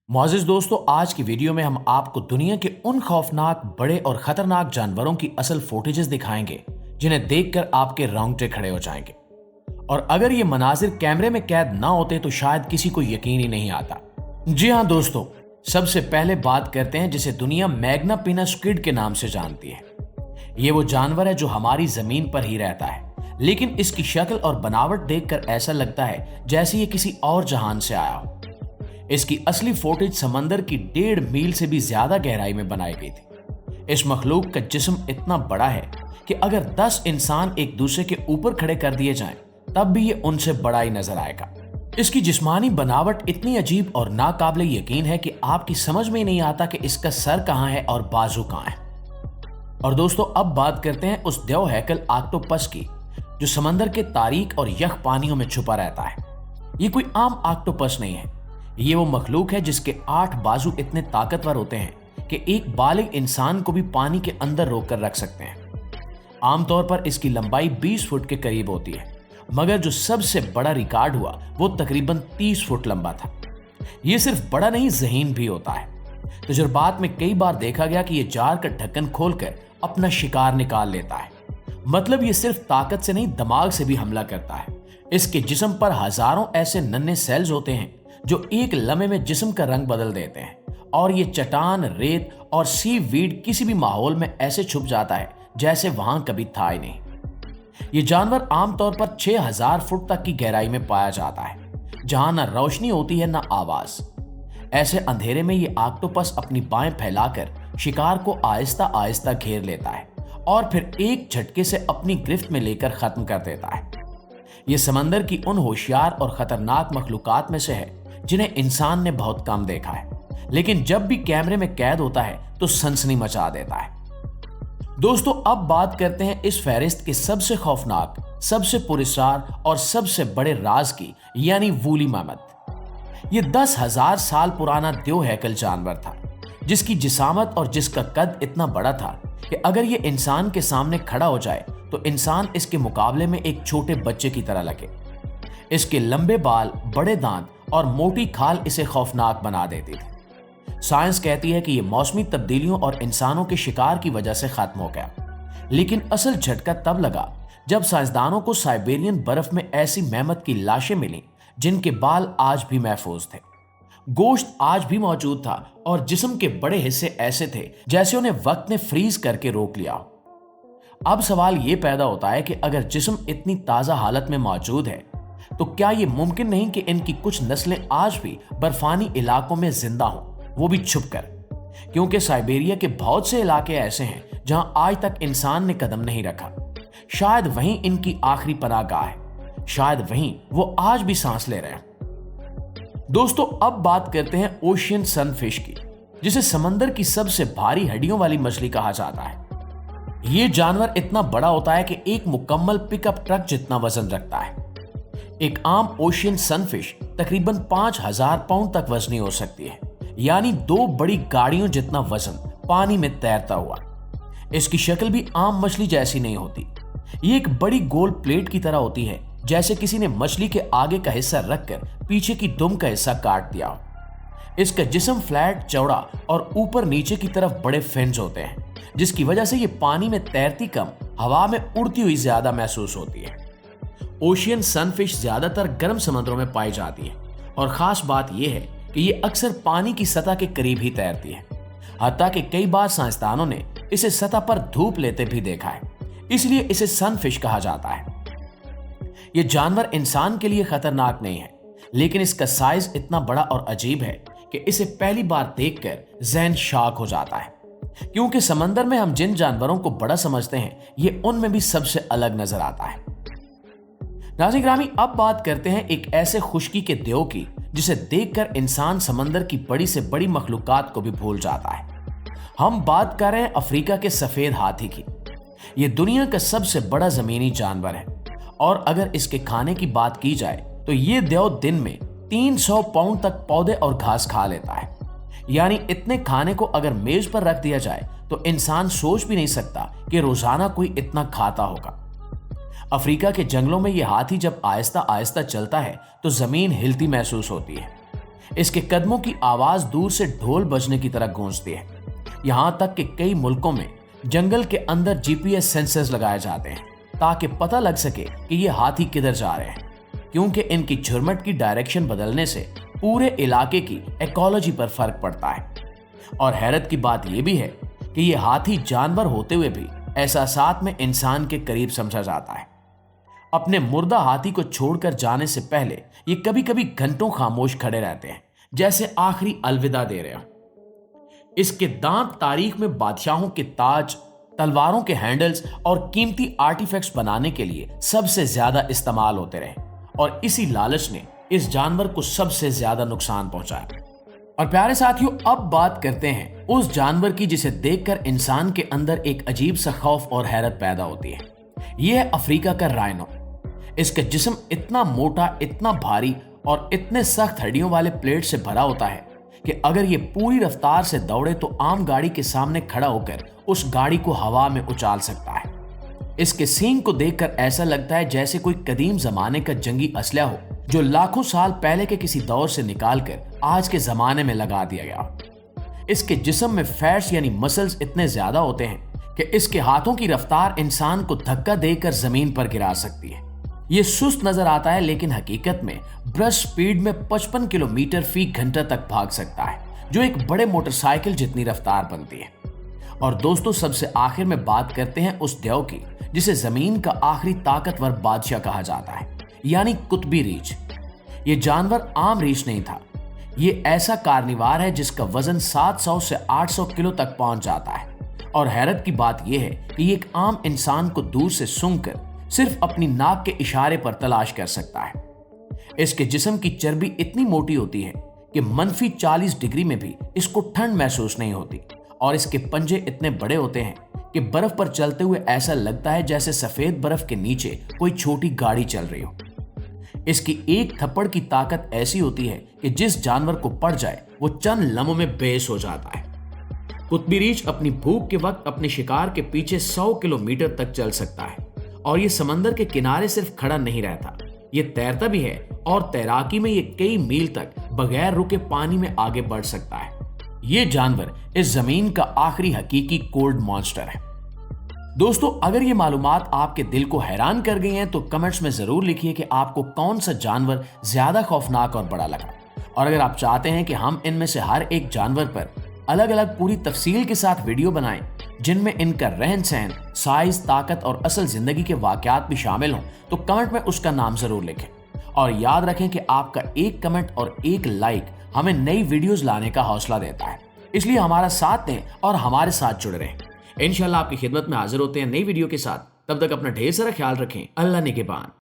मुआज़िज़ दोस्तों, आज की वीडियो में हम आपको दुनिया के उन खौफनाक, बड़े और खतरनाक जानवरों की असल फुटेजेस दिखाएंगे जिन्हें देखकर आपके रोंगटे खड़े हो जाएंगे। और अगर ये मनाजिर कैमरे में कैद ना होते तो शायद किसी को यकीन ही नहीं आता। जी हाँ दोस्तों, सबसे पहले बात करते हैं जिसे दुनिया मैग्ना पिना स्क्विड के नाम से जानती है। ये वो जानवर है जो हमारी जमीन पर ही रहता है, लेकिन इसकी शक्ल और बनावट देखकर ऐसा लगता है जैसे ये किसी और जहान से आया हो। इसकी असली फुटेज समंदर की 1.5 मील से भी ज्यादा गहराई में बनाई गई थी। इस मखलूक का जिस्म इतना बड़ा है कि अगर 10 इंसान एक दूसरे के ऊपर खड़े कर दिए जाएं, तब भी ये उनसे बड़ा ही नजर आएगा। इसकी जिस्मानी बनावट इतनी अजीब और नाकाबिले यकीन है कि आपकी समझ में ही नहीं आता कि इसका सर कहाँ है और बाजू कहाँ है। और दोस्तों, अब बात करते हैं उस देव हैकल ऑक्टोपस की जो समंदर के तारीक और यख पानियों में छुपा रहता है। ये कोई आम ऑक्टोपस नहीं है। ये वो मखलूक है जिसके 8 बाजू इतने ताकतवर होते हैं कि एक बालिग इंसान को भी पानी के अंदर रोक कर रख सकते हैं। आमतौर पर इसकी लंबाई 20 फुट के करीब होती है, मगर जो सबसे बड़ा रिकॉर्ड हुआ वो तकरीबन 30 फुट लंबा था। ये सिर्फ बड़ा नहीं, ज़हीन भी होता है। तजुर्बात में कई बार देखा गया कि ये जार का ढक्कन खोलकर अपना शिकार निकाल लेता है। मतलब ये सिर्फ ताकत से नहीं, दिमाग से भी हमला करता है। इसके जिस्म पर हजारों ऐसे नन्हे सेल्स होते हैं जो एक लम्हे में जिस्म का रंग बदल देते हैं, और ये चट्टान, रेत और सी वीड किसी भी माहौल में ऐसे छुप जाता है जैसे वहां कभी था ही नहीं। ये जानवर आमतौर पर 6000 फुट तक की गहराई में पाया जाता है, जहां ना रोशनी होती है ना आवाज। ऐसे अंधेरे में ये ऑक्टोपस अपनी बाहें फैलाकर शिकार को आहिस्ता आहिस्ता घेर लेता है और फिर एक झटके से अपनी गिरफ्त में लेकर खत्म कर देता है। ये समंदर की उन होशियार और खतरनाक मखलूकात में से है जिन्हें इंसान ने बहुत कम देखा है, लेकिन जब भी कैमरे में कैद होता है तो सनसनी मचा देता है। दोस्तों, अब बात करते हैं इस फहरिस्त के सबसे खौफनाक, सबसे पुरस्कार और सबसे बड़े राज की, यानी वूली मैमथ। ये 10,000 साल पुराना देव हैकल जानवर था, जिसकी जिसामत और जिसका कद इतना बड़ा था कि अगर ये इंसान के सामने खड़ा हो जाए तो इंसान इसके मुकाबले में एक छोटे बच्चे की तरह लगे। इसके लंबे बाल, बड़े दांत और मोटी खाल इसे खौफनाक बना देती थी। साइंस कहती है कि यह मौसमी तब्दीलियों और इंसानों के शिकार की वजह से खत्म हो गया, लेकिन असल झटका तब लगा जब साइंसदानों को साइबेरियन बर्फ में ऐसी मैमथ की लाशें मिली जिनके बाल आज भी महफूज थे, गोश्त आज भी मौजूद था और जिस्म के बड़े हिस्से ऐसे थे जैसे उन्हें वक्त ने फ्रीज करके रोक लिया। अब सवाल यह पैदा होता है कि अगर जिस्म इतनी ताजा हालत में मौजूद है तो क्या यह मुमकिन नहीं कि इनकी कुछ नस्लें आज भी बर्फानी इलाकों में जिंदा हों, वो भी छुपकर? क्योंकि साइबेरिया के बहुत से इलाके ऐसे हैं जहां आज तक इंसान ने कदम नहीं रखा। शायद वहीं इनकी आखिरी पनाहगाह है, शायद वहीं वो आज भी सांस ले रहे हैं। दोस्तों, अब बात करते हैं ओशियन सनफिश की, जिसे समंदर की सबसे भारी हड्डियों वाली मछली कहा जाता है। ये जानवर इतना बड़ा होता है कि एक मुकम्मल पिकअप ट्रक जितना वजन रखता है। एक आम ओशियन सनफिश तकरीबन 5000 पाउंड तक वजनी हो सकती है, यानी 2 बड़ी गाड़ियों जितना वजन पानी में तैरता हुआ। इसकी शक्ल भी आम मछली जैसी नहीं होती। ये एक बड़ी गोल प्लेट की तरह होती है, जैसे किसी ने मछली के आगे का हिस्सा रखकर पीछे की दुम का हिस्सा काट दिया हो। इसका जिस्म फ्लैट, चौड़ा और ऊपर नीचे की तरफ बड़े फिन्स होते हैं, जिसकी वजह से ये पानी में तैरती कम, हवा में उड़ती हुई ज्यादा महसूस होती है। ओशियन सनफिश ज्यादातर गर्म समुद्रों में पाई जाती है, और खास बात यह है कि ये अक्सर पानी की सतह के करीब ही तैरती है। हत्ता कि कई बार साइंसदानों ने इसे सतह पर धूप लेते भी देखा है, इसलिए इसे सनफिश कहा जाता है। यह जानवर इंसान के लिए खतरनाक नहीं है, लेकिन इसका साइज इतना बड़ा और अजीब है कि इसे पहली बार देखकर ज़हन शॉक हो जाता है। क्योंकि समंदर में हम जिन जानवरों को बड़ा समझते हैं, ये उनमें भी सबसे अलग नजर आता है। नाज़रीन ग्रामी, अब बात करते हैं एक ऐसे खुशकी के देव की जिसे देखकर इंसान समंदर की बड़ी से बड़ी मखलूकात को भी भूल जाता है। हम बात कर रहे हैं अफ्रीका के सफेद हाथी की। यह दुनिया का सबसे बड़ा जमीनी जानवर है, और अगर इसके खाने की बात की जाए तो यह देव दिन में 300 पाउंड तक पौधे और घास खा लेता है। यानी इतने खाने को अगर मेज पर रख दिया जाए तो इंसान सोच भी नहीं सकता कि रोजाना कोई इतना खाता होगा। अफ्रीका के जंगलों में यह हाथी जब आहिस्ता आहिस्ता चलता है तो जमीन हिलती महसूस होती है। इसके कदमों की आवाज दूर से ढोल बजने की तरह गूंजती है। यहां तक कि कई मुल्कों में जंगल के अंदर जीपीएस सेंसर्स लगाए जाते हैं ताकि पता लग सके कि ये हाथी किधर जा रहे हैं, क्योंकि इनकी झुरमट की डायरेक्शन बदलने से पूरे इलाके की इकोलॉजी पर फर्क पड़ता है। और हैरत की बात यह भी है कि ये हाथी जानवर होते हुए भी एहसासात में इंसान के करीब समझा जाता है। अपने मुर्दा हाथी को छोड़कर जाने से पहले ये कभी कभी घंटों खामोश खड़े रहते हैं, जैसे आखिरी अलविदा दे रहे हो। इसके दांत तारीख में बादशाहों के ताज, तलवारों के हैंडल्स और कीमती आर्टिफैक्ट्स बनाने के लिए सबसे ज्यादा इस्तेमाल होते रहे, और इसी लालच ने इस जानवर को सबसे ज्यादा नुकसान पहुंचाया। और प्यारे साथियों, अब बात करते हैं उस जानवर की जिसे देखकर इंसान के अंदर एक अजीब सा खौफ और हैरत पैदा होती है। यह है अफ्रीका का राइनो। इसका जिस्म इतना मोटा, इतना भारी और इतने सख्त हड्डियों वाले प्लेट से भरा होता है कि अगर ये पूरी रफ्तार से दौड़े तो आम गाड़ी के सामने खड़ा होकर उस गाड़ी को हवा में उछाल सकता है। इसके सींग को देखकर ऐसा लगता है जैसे कोई कदीम जमाने का जंगी असलहा हो जो लाखों साल पहले के किसी दौर से निकालकर आज के जमाने में लगा दिया गया। इसके जिस्म में फैट्स यानी मसल्स इतने ज्यादा होते हैं कि इसके हाथों की रफ्तार इंसान को धक्का देकर जमीन पर गिरा सकती है। ये सुस्त नजर आता है, लेकिन हकीकत में ब्रश स्पीड में 55 किलोमीटर फी घंटा तक भाग सकता है, जो एक बड़े मोटरसाइकिल जितनी रफ्तार बनती है। और दोस्तों, सबसे आखिर में बात करते हैं उस देव की जिसे जमीन का आखिरी ताकतवर बादशाह कहा जाता है, यानी कुतबी रीछ। ये जानवर आम रीछ नहीं था, ये ऐसा कार्निवार है जिसका वजन 700 से 800 किलो तक पहुंच जाता है। और हैरत की बात यह है कि ये एक आम इंसान को दूर से सूंघकर सिर्फ अपनी नाक के इशारे पर तलाश कर सकता है। इसके जिस्म की चर्बी इतनी मोटी होती है कि मनफी 40 डिग्री में भी इसको ठंड महसूस नहीं होती, और इसके पंजे इतने बड़े होते हैं कि बर्फ पर चलते हुए ऐसा लगता है जैसे सफेद बर्फ के नीचे कोई छोटी गाड़ी चल रही हो। इसकी एक थप्पड़ की ताकत ऐसी होती है कि जिस जानवर को पड़ जाए वो चंद लम्हों में बेहोश हो जाता है। कुतबी रीछ अपनी भूख के वक्त अपने शिकार के पीछे 100 किलोमीटर तक चल सकता है, और ये समंदर के किनारे सिर्फ खड़ा नहीं रहता, ये तैरता भी है, और तैराकी में ये कई मील तक बगैर रुके पानी में आगे बढ़ सकता है। ये जानवर इस जमीन का आखिरी हकीकी कोल्ड मॉन्स्टर है। दोस्तों, अगर ये मालूमात आपके दिल को हैरान कर गई हैं तो कमेंट्स में जरूर लिखिए कि आपको कौन सा जानवर ज्यादा खौफनाक और बड़ा लगा। और अगर आप चाहते हैं कि हम इनमें से हर एक जानवर पर अलग अलग पूरी तफसील के साथ वीडियो बनाएं, जिनमें इनका रहन सहन, साइज, ताकत और असल जिंदगी के वाकयात भी शामिल हों, तो कमेंट में उसका नाम जरूर लिखें। और याद रखें कि आपका एक कमेंट और एक लाइक हमें नई वीडियोस लाने का हौसला देता है, इसलिए हमारा साथ दें और हमारे साथ जुड़े रहें। इंशाल्लाह आपकी खिदमत में हाजिर होते हैं नई वीडियो के साथ। तब तक अपना ढेर सारा ख्याल रखें। अल्लाह निगहबान।